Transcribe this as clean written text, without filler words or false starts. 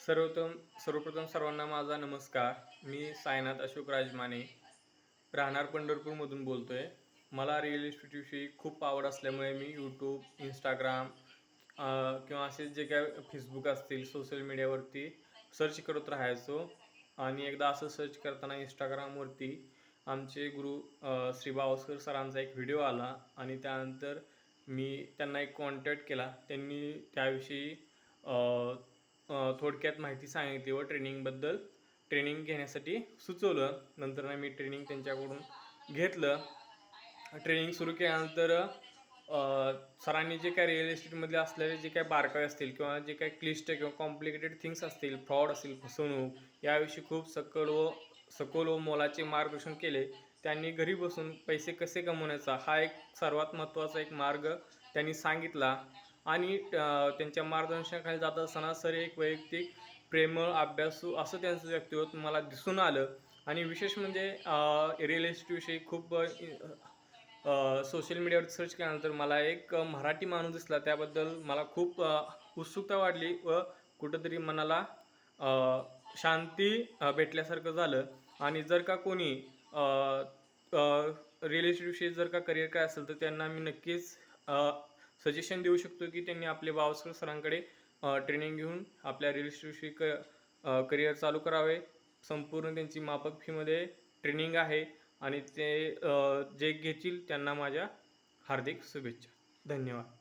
सर्वप्रथम सर्वांना माझा नमस्कार. मी साईनाथ अशोक राजमाने, राहणार पंढरपूरमधून बोलतोय. मला रिअल इस्टेटविषयी खूप आवड असल्यामुळे मी यूट्यूब, इंस्टाग्राम किंवा असे जे काय फेसबुक असतील सोशल मीडियावरती सर्च करत राहायचो. आणि एकदा असं सर्च करताना इंस्टाग्रामवरती आमचे गुरु श्री बावस्कर सरांचा एक व्हिडिओ आला आणि त्यानंतर मी त्यांना एक कॉन्टॅक्ट केला. त्यांनी त्याविषयी थोडक्यात माहिती सांगितली व ट्रेनिंग घेण्यासाठी सुचवलं. नंतर मी ट्रेनिंग त्यांच्याकडून घेतलं. ट्रेनिंग सुरू केल्यानंतर सरांनी जे काय रिअल इस्टेटमध्ये असलेले जे काय बारकावे असतील किंवा जे काही क्लिष्ट किंवा कॉम्प्लिकेटेड थिंग्स असतील, फ्रॉड असेल, फसवणूक याविषयी खूप सखोल व मोलाचे मार्गदर्शन केले. त्यांनी घरी बसून पैसे कसे कमवण्याचा हा एक सर्वात महत्त्वाचा एक मार्ग त्यांनी सांगितला. आणि त्यांच्या मार्गदर्शनाखाली जात असताना सर एक वैयक्तिक प्रेमळ अभ्यासू असं त्यांचं व्यक्तिमत्व मला दिसून आलं. आणि विशेष म्हणजे रिअल इस्टेटविषयी खूप सोशल मीडियावर सर्च केल्यानंतर मला एक मराठी माणूस दिसला. त्याबद्दल मला खूप उत्सुकता वाढली व कुठंतरी मनाला शांती भेटल्यासारखं झालं. आणि जर का कोणी रिअल इस्टेटविषयी जर का करिअर काय असेल तर त्यांना मी नक्कीच सजेशन देऊ शकतो की त्यांनी आपले बावस्कर सरांकडे ट्रेनिंग घेऊन आपल्या रिअल इस्टेटविषयी करिअर चालू करावे. संपूर्ण त्यांची माफक फीमध्ये ट्रेनिंग आहे आणि ते जे घेतील त्यांना माझ्या हार्दिक शुभेच्छा. धन्यवाद.